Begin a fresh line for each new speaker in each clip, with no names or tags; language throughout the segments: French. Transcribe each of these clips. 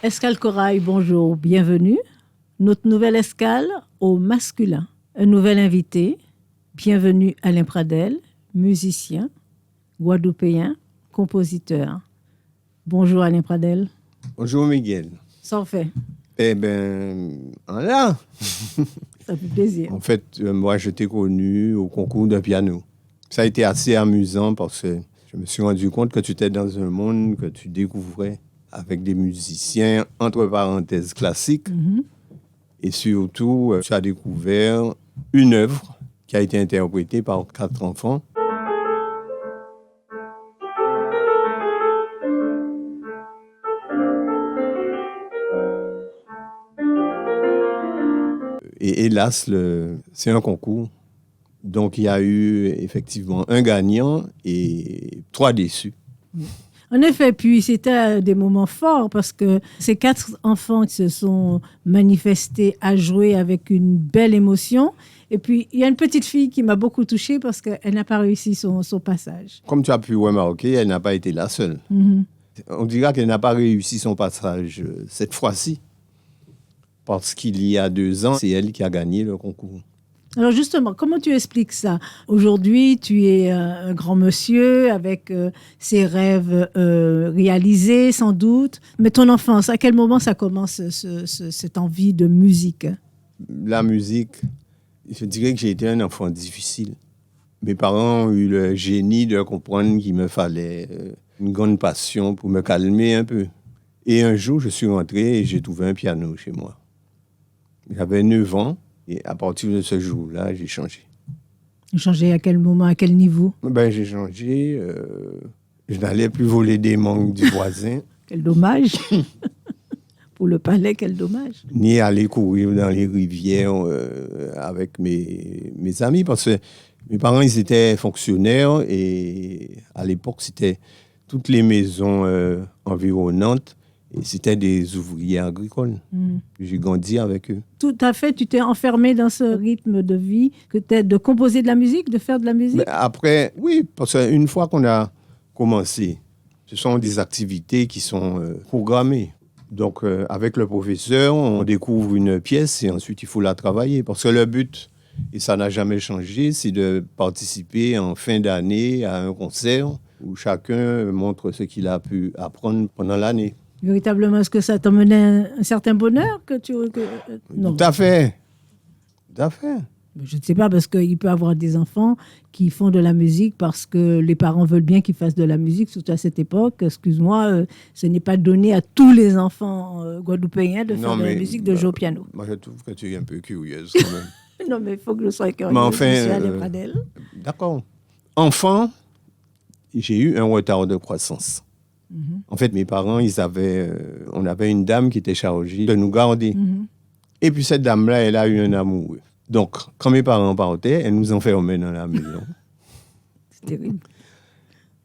Escale Corail, bonjour, bienvenue. Notre nouvelle escale au masculin. Un nouvel invité, bienvenue Alain Pradel, musicien, guadeloupéen, compositeur. Bonjour Alain Pradel.
Bonjour Miguel.
Ça en fait.
Eh bien, là.
Ça fait plaisir.
En fait, moi, je t'ai connu au concours de piano. Ça a été assez amusant parce que je me suis rendu compte que tu étais dans un monde que tu découvrais avec des musiciens, entre parenthèses, classiques.
Mm-hmm.
Et surtout, tu as découvert une œuvre qui a été interprétée par 4 enfants. Et hélas, c'est un concours. Donc, il y a eu effectivement un gagnant et 3 déçus.
En effet, puis c'était des moments forts parce que ces 4 enfants se sont manifestés à jouer avec une belle émotion. Et puis, il y a une petite fille qui m'a beaucoup touchée parce qu'elle n'a pas réussi son passage.
Comme tu as pu remarquer, elle n'a pas été la seule.
Mm-hmm.
On dira qu'elle n'a pas réussi son passage cette fois-ci. Parce qu'il y a 2 ans, c'est elle qui a gagné le concours.
Alors justement, comment tu expliques ça? Aujourd'hui, tu es un grand monsieur avec ses rêves réalisés sans doute. Mais ton enfance, à quel moment ça commence cette envie de musique?
La musique, je dirais que j'ai été un enfant difficile. Mes parents ont eu le génie de comprendre qu'il me fallait une grande passion pour me calmer un peu. Et un jour, je suis rentré et j'ai trouvé un piano chez moi. J'avais 9 ans. Et à partir de ce jour-là, j'ai changé.
Changé à quel moment, à quel niveau?
J'ai changé. Je n'allais plus voler des mangues du voisin.
Quel dommage. Pour le palais, quel dommage.
Ni aller courir dans les rivières avec mes amis. Parce que mes parents, ils étaient fonctionnaires. Et à l'époque, c'était toutes les maisons environnantes. Et c'était des ouvriers agricoles. J'ai grandi avec eux.
Tout à fait, tu t'es enfermé dans ce rythme de vie, de composer de la musique, de faire de la musique?
Mais après, oui, parce qu'une fois qu'on a commencé, ce sont des activités qui sont programmées. Donc, avec le professeur, on découvre une pièce et ensuite, il faut la travailler. Parce que le but, et ça n'a jamais changé, c'est de participer en fin d'année à un concert où chacun montre ce qu'il a pu apprendre pendant l'année.
Véritablement, est-ce que ça t'emmenait un certain bonheur
Non. Tout à fait. Tout à fait.
Je ne sais pas, parce qu'il peut y avoir des enfants qui font de la musique parce que les parents veulent bien qu'ils fassent de la musique, surtout à cette époque. Excuse-moi, ce n'est pas donné à tous les enfants guadeloupéens de faire de la musique, de jouer au piano.
Moi, je trouve que tu es un peu curieuse quand même.
Non, mais il faut que je sois curieuse.
Mais enfin,
Monsieur Alain Pradel.
D'accord. Enfant, j'ai eu un retard de croissance. Mm-hmm. En fait, mes parents, on avait une dame qui était chargée de nous garder. Mm-hmm. Et puis cette dame-là, elle a eu un amoureux. Donc, quand mes parents partaient, elle nous enfermait dans la maison.
C'est terrible.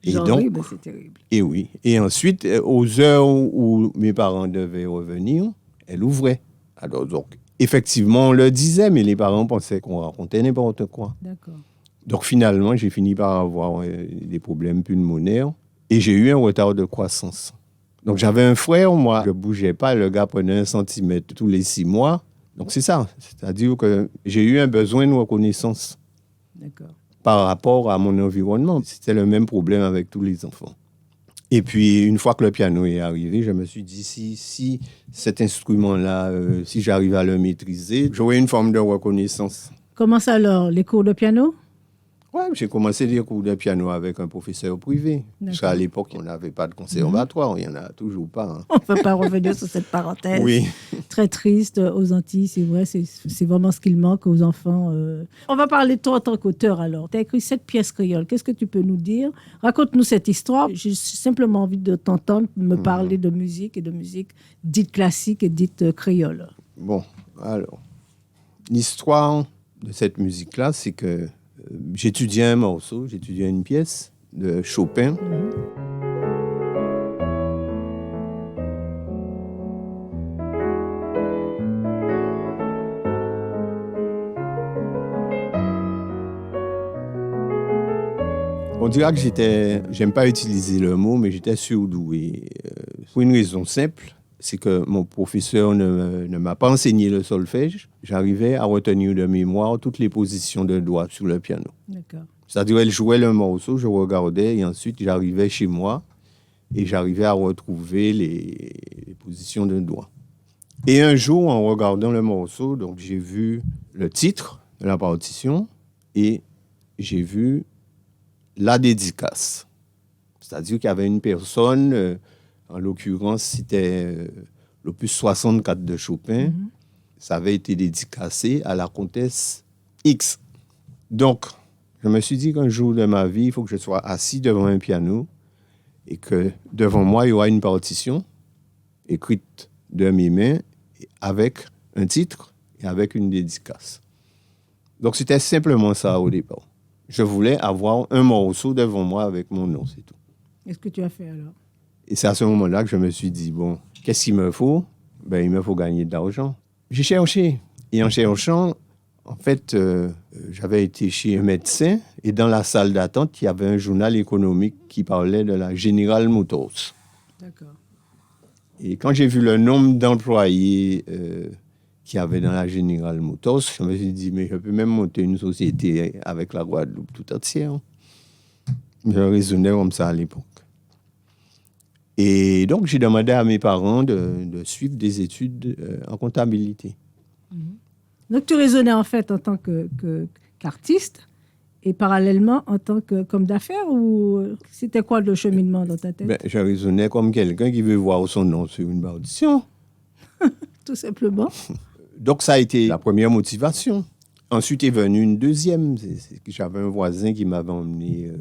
Et
genre,
donc,
oui, ben c'est terrible.
Et oui. Et ensuite, aux heures où mes parents devaient revenir, elle ouvrait. Alors, donc, effectivement, on le disait, mais les parents pensaient qu'on racontait n'importe quoi.
D'accord.
Donc, finalement, j'ai fini par avoir des problèmes pulmonaires. Et j'ai eu un retard de croissance. Donc, j'avais un frère, moi, je ne bougeais pas. Le gars prenait 1 centimètre tous les 6 mois. Donc, c'est ça. C'est-à-dire que j'ai eu un besoin de reconnaissance.
D'accord.
Par rapport à mon environnement. C'était le même problème avec tous les enfants. Et puis, une fois que le piano est arrivé, je me suis dit, si cet instrument-là, si j'arrive à le maîtriser, j'aurai une forme de reconnaissance.
Comment ça alors, les cours de piano?
Oui, j'ai commencé des cours de piano avec un professeur privé. Parce qu'à l'époque, on n'avait pas de conservatoire. Il n'y en a toujours pas. Hein.
On ne peut pas revenir sur cette parenthèse.
Oui.
Très triste aux Antilles, c'est vrai. C'est vraiment ce qu'il manque aux enfants. On va parler de toi en tant qu'auteur alors. Tu as écrit 7 pièces créoles. Qu'est-ce que tu peux nous dire? Raconte-nous cette histoire. J'ai simplement envie de t'entendre me parler de musique et de musique dite classique et dite créole.
Bon, alors, l'histoire de cette musique-là, c'est que j'étudiais un morceau, j'étudiais une pièce de Chopin. On dira que j'aime pas utiliser le mot, mais j'étais surdoué. Pour une raison simple, c'est que mon professeur ne m'a pas enseigné le solfège. J'arrivais à retenir de mémoire toutes les positions de doigts sur le piano.
D'accord.
C'est-à-dire, elle jouait le morceau, je regardais et ensuite j'arrivais chez moi et j'arrivais à retrouver les positions de doigts. Et un jour, en regardant le morceau, donc j'ai vu le titre de la partition et j'ai vu la dédicace. C'est-à-dire qu'il y avait une personne, en l'occurrence, c'était l'opus 64 de Chopin. Ça avait été dédicacé à la comtesse X. Donc, je me suis dit qu'un jour de ma vie, il faut que je sois assis devant un piano et que devant moi, il y aura une partition écrite de mes mains avec un titre et avec une dédicace. Donc, c'était simplement ça au départ. Je voulais avoir un morceau devant moi avec mon nom, c'est tout.
Qu'est-ce que tu as fait alors?
Et c'est à ce moment-là que je me suis dit, bon, qu'est-ce qu'il me faut? Ben, il me faut gagner de l'argent. J'ai cherché. Et en cherchant, en fait, j'avais été chez un médecin et dans la salle d'attente, il y avait un journal économique qui parlait de la General Motors.
D'accord.
Et quand j'ai vu le nombre d'employés qu'il y avait dans la General Motors, je me suis dit, mais je peux même monter une société avec la Guadeloupe tout entière. Je raisonnais comme ça à l'époque. Et donc, j'ai demandé à mes parents de suivre des études en comptabilité.
Donc, tu raisonnais en fait en tant qu'artiste et parallèlement en tant qu'homme d'affaires ou c'était quoi le cheminement dans ta tête?
Ben, je raisonnais comme quelqu'un qui veut voir son nom sur une partition.
Tout simplement.
Donc, ça a été la première motivation. Ensuite est venue une deuxième. C'est que j'avais un voisin qui m'avait emmené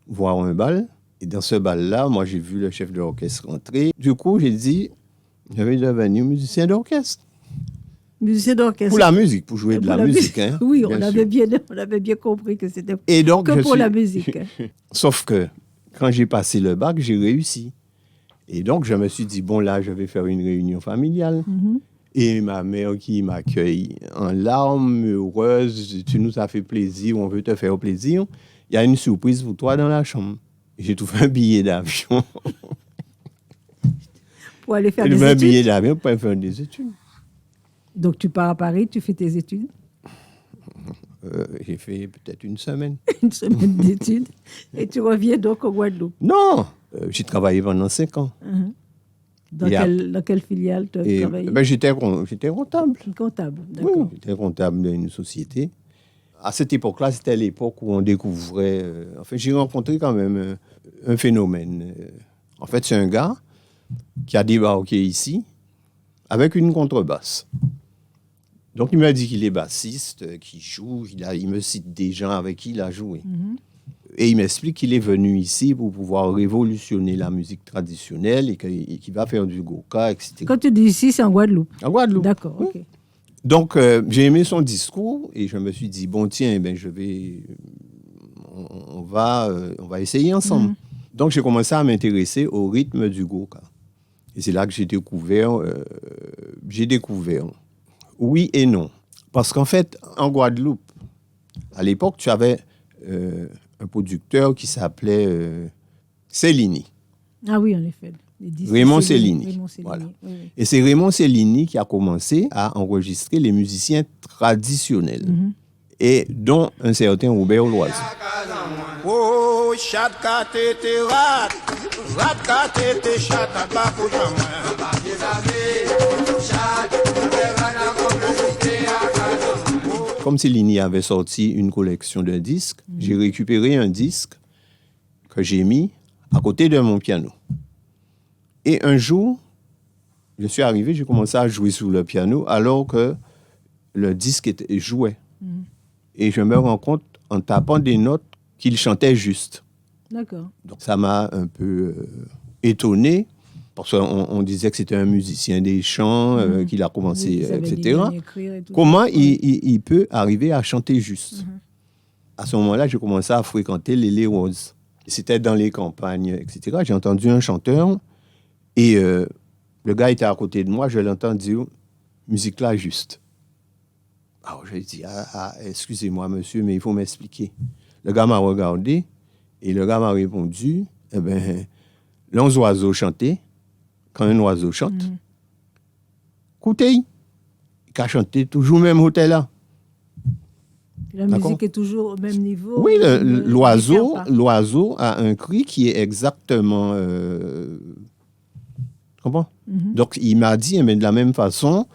voir un bal. Et dans ce bal-là, moi, j'ai vu le chef de l'orchestre rentrer. Du coup, j'ai dit, je vais devenir musicien d'orchestre.
Musicien d'orchestre.
Pour la musique, pour jouer de la musique. Hein,
oui, on avait bien compris que c'était
donc,
que pour la musique.
Sauf que quand j'ai passé le bac, j'ai réussi. Et donc, je me suis dit, bon, là, je vais faire une réunion familiale. Et ma mère qui m'accueille en larmes, heureuse, tu nous as fait plaisir, on veut te faire plaisir. Il y a une surprise pour toi dans la chambre. J'ai trouvé un billet d'avion.
Pour aller faire des études?
Un billet d'avion pour aller faire des études.
Donc, tu pars à Paris, tu fais tes études?
J'ai fait peut-être une semaine.
Une semaine d'études. Et tu reviens donc au Guadeloupe?
Non, j'ai travaillé pendant 5 ans.
Dans quelle filiale tu as travaillé?
Ben, j'étais comptable.
Comptable, d'accord.
Oui, j'étais comptable d'une société. À cette époque-là, c'était l'époque où on découvrait... enfin, j'ai rencontré quand même un phénomène. En fait, c'est un gars qui a débarqué ici avec une contrebasse. Donc, il m'a dit qu'il est bassiste, qu'il joue, il me cite des gens avec qui il a joué. Et il m'explique qu'il est venu ici pour pouvoir révolutionner la musique traditionnelle et qu'il va faire du goka, etc.
Quand tu dis ici, c'est en Guadeloupe?
En Guadeloupe.
D'accord, ok.
Donc, j'ai aimé son discours et je me suis dit, bon, tiens, ben, on va essayer ensemble. Donc, j'ai commencé à m'intéresser au rythme du goka. Et c'est là que j'ai découvert, oui et non. Parce qu'en fait, en Guadeloupe, à l'époque, tu avais un producteur qui s'appelait Cellini.
Ah oui, en effet.
Raymond Cellini. Voilà.
Oui.
Et c'est Raymond Cellini qui a commencé à enregistrer les musiciens traditionnels, et dont un certain Robert Loiseau. Comme Cellini avait sorti une collection de disques, j'ai récupéré un disque que j'ai mis à côté de mon piano. Et un jour, je suis arrivé, j'ai commencé à jouer sur le piano alors que le disque jouait. Et je me rends compte, en tapant des notes, qu'il chantait juste.
D'accord.
Donc ça m'a un peu étonné, parce qu'on disait que c'était un musicien des chants, qu'il a commencé, etc. Comment il peut arriver à chanter juste? À ce moment-là, j'ai commencé à fréquenter les Roses. C'était dans les campagnes, etc. J'ai entendu un chanteur, et le gars était à côté de moi, je l'entends dire « musique là juste ». Alors j'ai dit « excusez-moi monsieur, mais il faut m'expliquer ». Le gars m'a regardé, et le gars m'a répondu « eh bien, les oiseaux chantaient. Quand un oiseau chante, écoutez, il a chanté toujours même hôtel là.
La musique est toujours au même niveau.
Oui, l'oiseau a un cri qui est exactement... Comment? Donc, il m'a dit, mais de la même façon,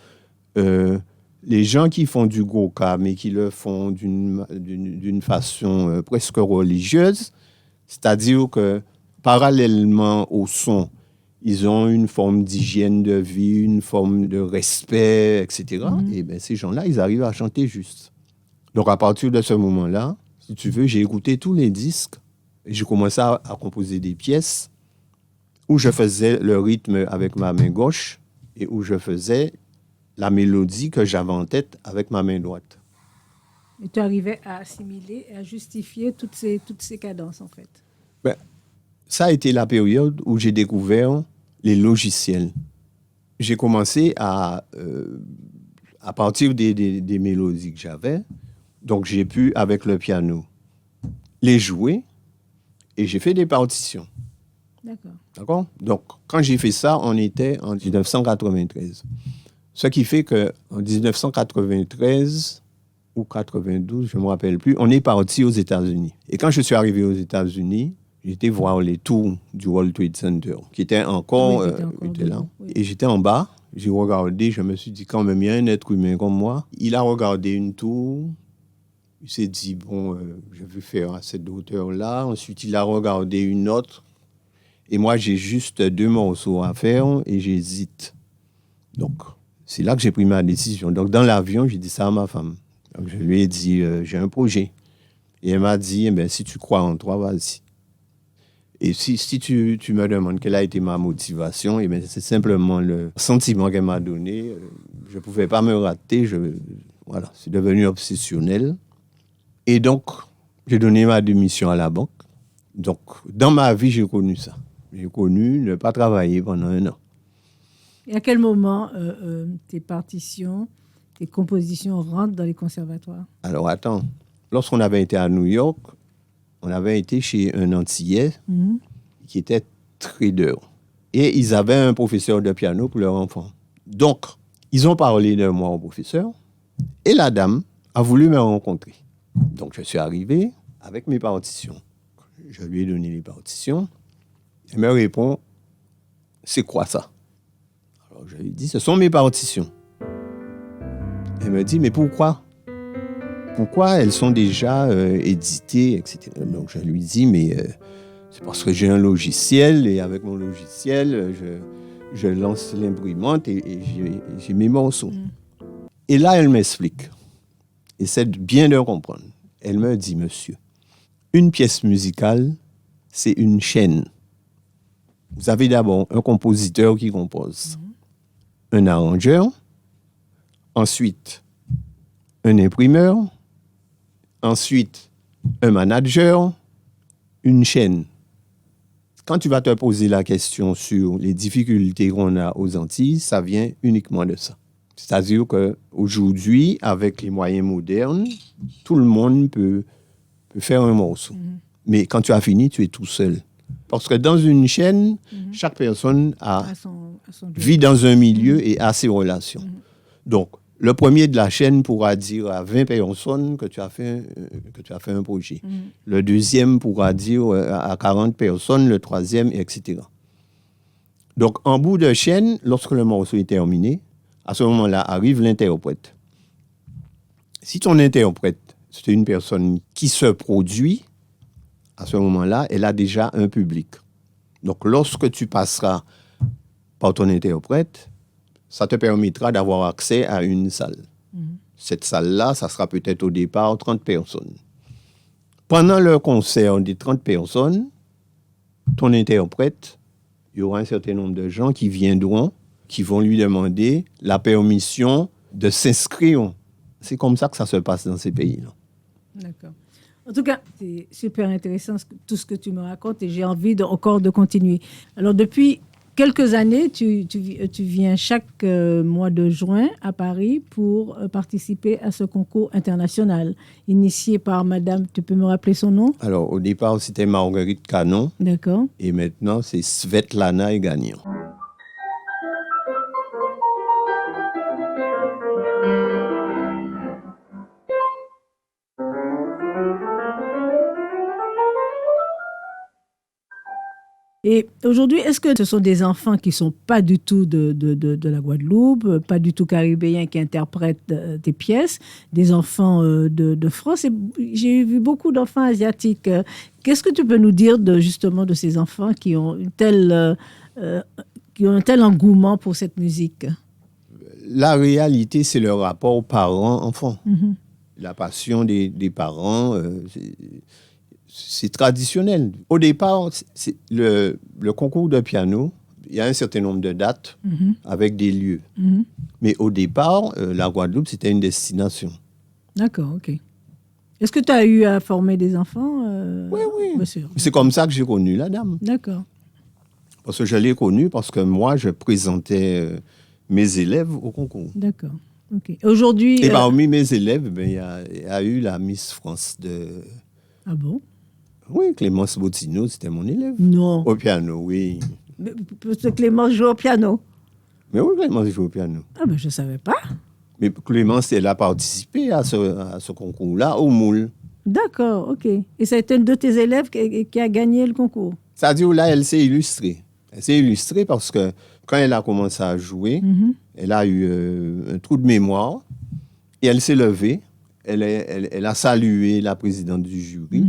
les gens qui font du goka, mais qui le font d'une façon presque religieuse, c'est-à-dire que parallèlement au son, ils ont une forme d'hygiène de vie, une forme de respect, etc. Et bien, ces gens-là, ils arrivent à chanter juste. Donc, à partir de ce moment-là, si tu veux, j'ai écouté tous les disques et j'ai commencé à composer des pièces où je faisais le rythme avec ma main gauche et où je faisais la mélodie que j'avais en tête avec ma main droite.
Et tu arrivais à assimiler et à justifier toutes ces cadences, en fait.
Ben, ça a été la période où j'ai découvert les logiciels. J'ai commencé à partir des mélodies que j'avais, donc j'ai pu, avec le piano, les jouer et j'ai fait des partitions. D'accord? Donc, quand j'ai fait ça, on était en 1993. Ce qui fait qu'en 1993 ou 92, je ne me rappelle plus, on est parti aux États-Unis. Et quand je suis arrivé aux États-Unis, j'étais voir les tours du World Trade Center, qui étaient encore, était là. Oui. Et j'étais en bas, j'ai regardé, je me suis dit, quand même, il y a un être humain comme moi. Il a regardé une tour, il s'est dit, bon, je vais faire à cette hauteur-là. Ensuite, il a regardé une autre. Et moi, j'ai juste 2 morceaux à faire et j'hésite. Donc, c'est là que j'ai pris ma décision. Donc, dans l'avion, j'ai dit ça à ma femme. Donc, je lui ai dit, j'ai un projet. Et elle m'a dit, eh bien, si tu crois en toi, vas-y. Et si tu me demandes quelle a été ma motivation, eh bien, c'est simplement le sentiment qu'elle m'a donné. Je ne pouvais pas me rater. Voilà, c'est devenu obsessionnel. Et donc, j'ai donné ma démission à la banque. Donc, dans ma vie, j'ai connu ça. J'ai connu ne pas travailler pendant 1 an.
Et à quel moment tes partitions, tes compositions rentrent dans les conservatoires?
Alors, attends. Lorsqu'on avait été à New York, on avait été chez un Antillais qui était trader. Et ils avaient un professeur de piano pour leur enfant. Donc, ils ont parlé de moi au professeur et la dame a voulu me rencontrer. Donc, je suis arrivé avec mes partitions. Je lui ai donné les partitions. Elle me répond, c'est quoi ça? Alors, je lui ai dit, ce sont mes partitions. Elle me dit, mais pourquoi? Pourquoi elles sont déjà éditées, etc. Donc, je lui dis, mais c'est parce que j'ai un logiciel et avec mon logiciel, je lance l'imprimante et j'ai mes morceaux. Et là, elle m'explique. Essaie bien de comprendre. Elle me dit, monsieur, une pièce musicale, c'est une chaîne. Vous avez d'abord un compositeur qui compose, un arrangeur, ensuite un imprimeur, ensuite un manager, une chaîne. Quand tu vas te poser la question sur les difficultés qu'on a aux Antilles, ça vient uniquement de ça. C'est-à-dire qu'aujourd'hui, avec les moyens modernes, tout le monde peut faire un morceau. Mais quand tu as fini, tu es tout seul. Parce que dans une chaîne, chaque personne vit dans un milieu et a ses relations. Donc, le premier de la chaîne pourra dire à 20 personnes que tu as fait un projet. Le deuxième pourra dire à 40 personnes, le troisième, etc. Donc, en bout de chaîne, lorsque le morceau est terminé, à ce moment-là arrive l'interprète. Si ton interprète, c'est une personne qui se produit, à ce moment-là, elle a déjà un public. Donc, lorsque tu passeras par ton interprète, ça te permettra d'avoir accès à une salle. Cette salle-là, ça sera peut-être au départ 30 personnes. Pendant le concert des 30 personnes, ton interprète, il y aura un certain nombre de gens qui viendront, qui vont lui demander la permission de s'inscrire. C'est comme ça que ça se passe dans ces pays-là.
D'accord. En tout cas, c'est super intéressant tout ce que tu me racontes et j'ai envie encore de continuer. Alors, depuis quelques années, tu viens chaque mois de juin à Paris pour participer à ce concours international initié par madame, tu peux me rappeler son nom?
Alors, au départ, c'était Marguerite Canon.
D'accord.
Et maintenant, c'est Svetlana Egagnan.
Et aujourd'hui, est-ce que ce sont des enfants qui ne sont pas du tout de la Guadeloupe, pas du tout caribéens qui interprètent tes pièces, des enfants de France? Et j'ai vu beaucoup d'enfants asiatiques. Qu'est-ce que tu peux nous dire justement de ces enfants qui ont un tel engouement pour cette musique?
La réalité, c'est le rapport parent-enfant. Mm-hmm. La passion des parents, c'est traditionnel. Au départ, le concours de piano, il y a un certain nombre de dates avec des lieux. Mm-hmm. Mais au départ, la Guadeloupe, c'était une destination.
D'accord, ok. Est-ce que tu as eu à former des enfants?
Oui. Bien sûr. C'est comme ça que j'ai connu la dame.
D'accord.
Parce que je l'ai connue parce que moi, je présentais mes élèves au concours.
D'accord. Okay. Aujourd'hui,
et parmi mes élèves, il y a eu la Miss France de...
Ah bon?
Oui, Clémence Bottino, c'était mon élève.
Non.
Au piano, oui.
Parce que Clémence joue au piano?
Mais oui, Clémence joue au piano.
Ah ben, je ne savais pas.
Mais Clémence, elle a participé à ce concours-là, au Moule.
D'accord, ok. Et ça a été une de tes élèves qui a gagné le concours?
C'est-à-dire là, elle s'est illustrée. Elle s'est illustrée parce que quand elle a commencé à jouer, elle a eu un trou de mémoire et elle s'est levée. Elle a salué la présidente du jury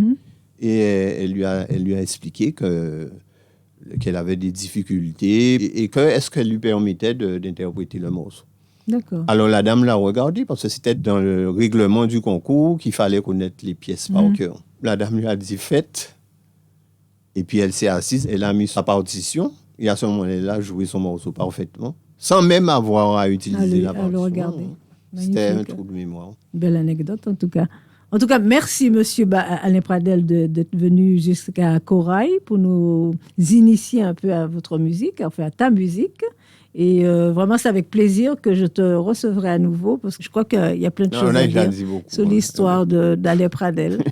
et elle lui a expliqué qu'elle avait des difficultés et que est-ce qu'elle lui permettait d'interpréter le morceau.
D'accord.
Alors la dame l'a regardé parce que c'était dans le règlement du concours qu'il fallait connaître les pièces par cœur. La dame lui a dit faites. Et puis elle s'est assise, elle a mis sa partition. Et à ce moment-là, elle a joué son morceau parfaitement, sans même avoir à utiliser la partition.
Regarder.
C'était un trou de mémoire.
Belle anecdote, en tout cas. En tout cas, merci, monsieur Alain Pradel, d'être venu jusqu'à Corail pour nous initier un peu à votre musique, enfin à ta musique. Et vraiment, c'est avec plaisir que je te recevrai à nouveau, parce que je crois qu'il y a plein de choses à dire sur l'histoire d'Alain Pradel.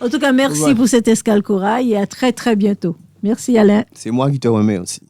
En tout cas, merci pour cette escale Corail et à très, très bientôt. Merci, Alain.
C'est moi qui te remercie.